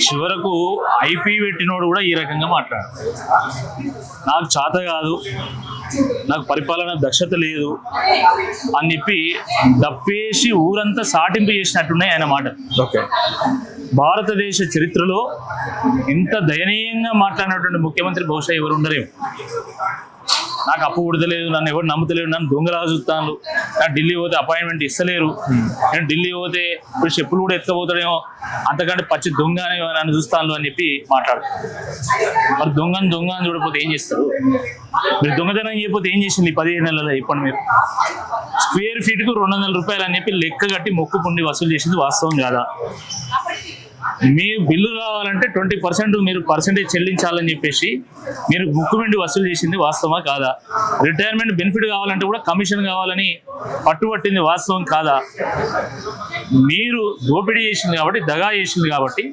చివరకు ఐపీ పెట్టినోడు కూడా ఈ రకంగా మాట్లాడారు. నాకు చేత కాదు, నాకు పరిపాలన దక్షత లేదు అని చెప్పి దప్పేసి ఊరంతా సాటింపు చేసినట్టున్నాయి ఆయన మాట. ఓకే, భారతదేశ చరిత్రలో ఇంత దయనీయంగా మాట్లాడినటువంటి ముఖ్యమంత్రి బహుశా ఎవరు ఉండరేమో. నాకు అప్పు ఉడతలేదు, నన్ను ఎవరు నమ్ముతలేరు, నన్ను దొంగలా చూస్తాను, నాకు ఢిల్లీ పోతే అపాయింట్మెంట్ ఇస్తలేరు, నేను ఢిల్లీ పోతే ఇప్పుడు చెప్పులు కూడా ఎత్తుకపోతాడేమో, అంతకంటే పచ్చి దొంగ నన్ను చూస్తాను అని చెప్పి మాట్లాడుతాను. మరి దొంగ అని చూడకపోతే ఏం చేస్తారు? మీరు దొంగతనం చేయకపోతే ఏం చేసింది 15 నెలల్లో? ఇప్పుడు మీరు స్క్వేర్ ఫీట్కు 200 రూపాయలు అని చెప్పి లెక్క కట్టి మొక్కుపుండి వసూలు చేసింది వాస్తవం కాదా? మీ బిల్లు రావాలంటే 20% మీరు పర్సెంటేజ్ చెల్లించాలని చెప్పేసి మీరు ముక్కుమిండి వసూలు చేసింది వాస్తవమా కాదా? రిటైర్మెంట్ బెనిఫిట్ కావాలంటే కూడా కమిషన్ కావాలని పట్టుబట్టింది వాస్తవం కాదా? మీరు దోపిడీ చేసింది కాబట్టి, దగా చేసింది కాబట్టి,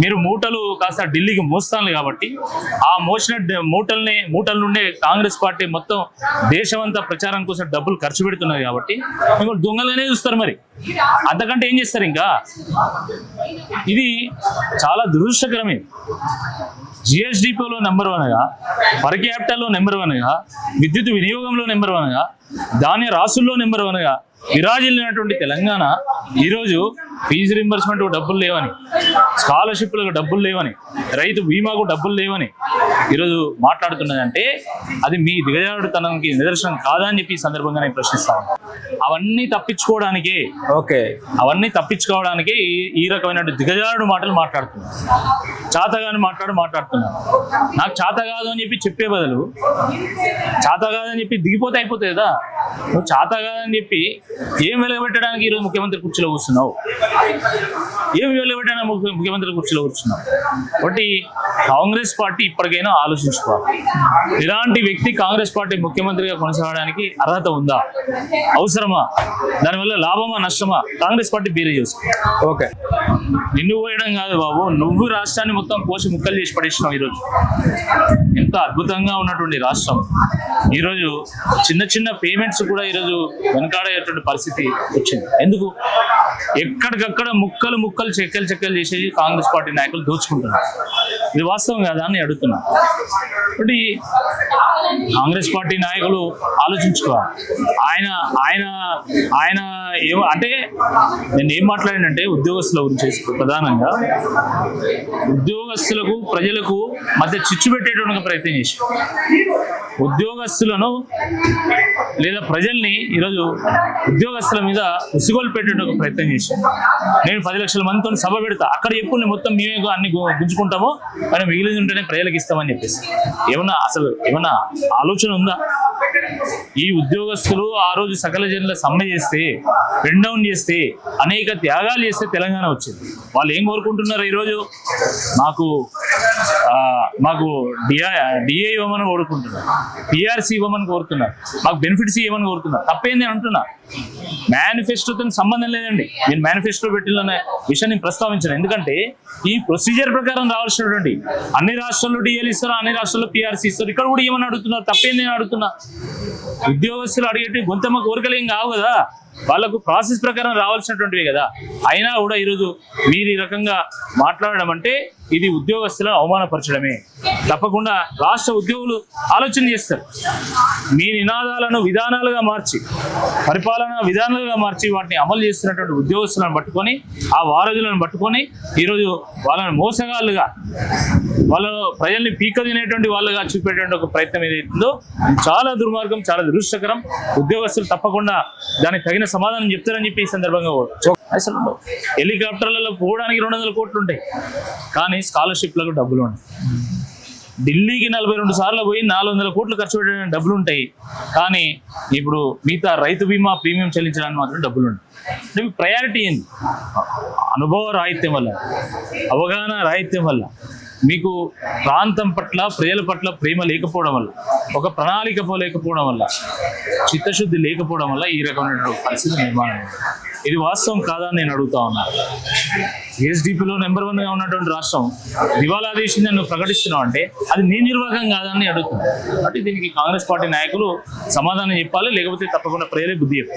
మీరు మూటలు కాస్త ఢిల్లీకి మోస్తాను కాబట్టి, ఆ మోసిన మూటల నుండే కాంగ్రెస్ పార్టీ మొత్తం దేశమంతా ప్రచారం కోసం డబ్బులు ఖర్చు పెడుతున్నది కాబట్టి మీరు దొంగలనే చూస్తారు. మరి అంతకంటే ఏం చేస్తారు? ఇంకా ఇది చాలా దురదృష్టకరమే. జిఎస్డిపిలో నెంబర్ 1గా, పర్ క్యాపిటల్లో నెంబర్ 1గా, విద్యుత్ వినియోగంలో నెంబర్ 1గా, ధాన్య రాసుల్లో నెంబర్ 1గా విరాజిల్లినటువంటి తెలంగాణ ఈరోజు ఫీజు రింబర్స్మెంట్ డబ్బులు లేవని, స్కాలర్షిప్లకు డబ్బులు లేవని, రైతు బీమాకు డబ్బులు లేవని ఈరోజు మాట్లాడుతున్నదంటే అది మీ దిగజారుడుతనానికి నిదర్శనం కాదా అని చెప్పి ఈ సందర్భంగా నేను ప్రశ్నిస్తాను. అవన్నీ తప్పించుకోవడానికే ఈ రకమైన దిగజారుడు మాటలు మాట్లాడుతున్నారు. చాతగాని మాట్లాడుతున్నారు. నాకు చేత కాదు అని చెప్పి చెప్పే బదులు చేత కాదని చెప్పి దిగిపోతే అయిపోతుంది కదా. నువ్వు చేత కాదని చెప్పి ఏం వెలగబెట్టడానికి ఈరోజు ముఖ్యమంత్రి కుర్చీలో కూర్చున్నావు? ముఖ్యమంత్రి కుర్చీలో కూర్చున్నావు? కాబట్టి కాంగ్రెస్ పార్టీ ఇప్పటికైనా ఆలోచించుకోవాలి. ఇలాంటి వ్యక్తి కాంగ్రెస్ పార్టీ ముఖ్యమంత్రిగా కొనసాగడానికి అర్హత ఉందా? అవసరమా? దానివల్ల లాభమా నష్టమా? కాంగ్రెస్ పార్టీ బేరే చేసుకో. ఓకే, నిన్ను పోయడం కాదు బాబు, నువ్వు రాష్ట్రాన్ని మొత్తం కోసి ముక్కలు చేసి పడేసినావు. ఈరోజు ఎంత అద్భుతంగా ఉన్నటువంటి రాష్ట్రం ఈరోజు చిన్న పేమెంట్స్ కూడా ఈరోజు వెనకాడేటువంటి పరిస్థితి వచ్చింది. ఎందుకు? ఎక్కడికక్కడ ముక్కలు చెక్కలు చేసేసి కాంగ్రెస్ పార్టీ నాయకులు దోచుకుంటున్నారు. ఇది వాస్తవం కాదా అని అడుగుతున్నా. కాబట్టి కాంగ్రెస్ పార్టీ నాయకులు ఆలోచించుకోవాలి. ఆయన ఏమో అంటే నేను ఏం మాట్లాడినంటే ఉద్యోగస్తుల గురించి ప్రధానంగా ఉద్యోగస్తులకు ప్రజలకు మధ్య చిచ్చు పెట్టేటువంటి ప్రయత్నం చేసి ఉద్యోగస్తులను లేదా ప్రజల్ని ఈరోజు ఉద్యోగస్తుల మీద ఉసిగోలు పెట్టేటువంటి ప్రయత్నం చేసి నేను 10 లక్షల మందితో సభ పెడతా, అక్కడ ఎప్పుడు నేను మొత్తం మేమే అన్ని గుంజుకుంటామో కానీ మిగిలింది ఉంటేనే ప్రజలకు ఇస్తామని చెప్పేసి ఏమన్నా ఆలోచన ఉందా? ఈ ఉద్యోగస్తులు ఆ రోజు సకల జనుల సమ్మె చేస్తే, పెన్ డౌన్ చేస్తే, అనేక త్యాగాలు చేస్తే తెలంగాణ వచ్చింది. వాళ్ళు ఏం కోరుకుంటున్నారు? ఈరోజు మాకు డిఏ ఇవ్వమని కోరుకుంటున్నారు, పిఆర్సీ ఇవ్వమని కోరుతున్నారు, మాకు బెనిఫిట్స్ ఇవ్వమని కోరుతున్నారు. తప్పేంది అంటున్నా. మేనిఫెస్టోతో సంబంధం లేదండి. నేను మేనిఫెస్టో పెట్టిన విషయం నేను ప్రస్తావించాను. ఎందుకంటే ఈ ప్రొసీజర్ ప్రకారం రావాల్సినటువంటి అన్ని రాష్ట్రాల్లో డిఏలు ఇస్తారు, అన్ని రాష్ట్రాల్లో పిఆర్సీ ఇస్తారు. ఇక్కడ కూడా ఏమని అడుగుతున్నారు? తప్పేంది నేను అడుగుతున్నా. ఉద్యోగస్తులు అడిగేటి గొంతమ్మ కోరికలు ఏం కావు కదా, వాళ్ళకు ప్రాసెస్ ప్రకారం రావాల్సినటువంటివి కదా. అయినా కూడా ఈరోజు మీరు ఈ రకంగా మాట్లాడడం అంటే ఇది ఉద్యోగస్తులను అవమానపరచడమే. తప్పకుండా రాష్ట్ర ఉద్యోగులు ఆలోచన చేస్తారు. మీ నినాదాలను విధానాలుగా మార్చి, పరిపాలన విధానాలుగా మార్చి వాటిని అమలు చేస్తున్నటువంటి ఉద్యోగస్తులను పట్టుకొని, ఆ వారధులను పట్టుకొని ఈరోజు వాళ్ళని మోసగాళ్ళుగా, వాళ్ళ ప్రజల్ని పీక తినేటువంటి వాళ్ళుగా చూపేటువంటి ఒక ప్రయత్నం ఏదైతుందో చాలా దుర్మార్గం, చాలా దురదృష్టకరం. ఉద్యోగస్తులు తప్పకుండా దానికి తగిన సమాధానం చెప్తారని చెప్పి ఈ సందర్భంగా అసలు హెలికాప్టర్లలో పోవడానికి 200 కోట్లు ఉంటాయి, కానీ స్కాలర్షిప్లకు డబ్బులు ఉంటాయి. ఢిల్లీకి 42 సార్లు పోయి 400 కోట్లు ఖర్చు పెట్టడానికి డబ్బులు ఉంటాయి, కానీ ఇప్పుడు మిగతా రైతు బీమా ప్రీమియం చెల్లించడానికి మాత్రం డబ్బులు ఉంటాయి. ప్రయారిటీ ఏంది? అనుభవ రాహిత్యం వల్ల, అవగాహన రాహిత్యం వల్ల, మీకు ప్రాంతం పట్ల, ప్రజల పట్ల ప్రేమ లేకపోవడం వల్ల, ఒక ప్రణాళిక లేకపోవడం వల్ల, చిత్తశుద్ధి లేకపోవడం వల్ల ఈ రకమైన పరిస్థితి నిర్మాణం. ఇది వాస్తవం కాదా అని నేను అడుగుతా ఉన్నాను. ఎస్డిపిలో నెంబర్ 1గా ఉన్నటువంటి రాష్ట్రం దివాలా తీసింది నువ్వు ప్రకటిస్తున్నావు అంటే అది నీ నిర్వాహకం కాదని అడుగుతున్నాను. కాబట్టి దీనికి కాంగ్రెస్ పార్టీ నాయకులు సమాధానం చెప్పాలి, లేకపోతే తప్పకుండా ప్రజలే బుద్ధి చెప్తారు.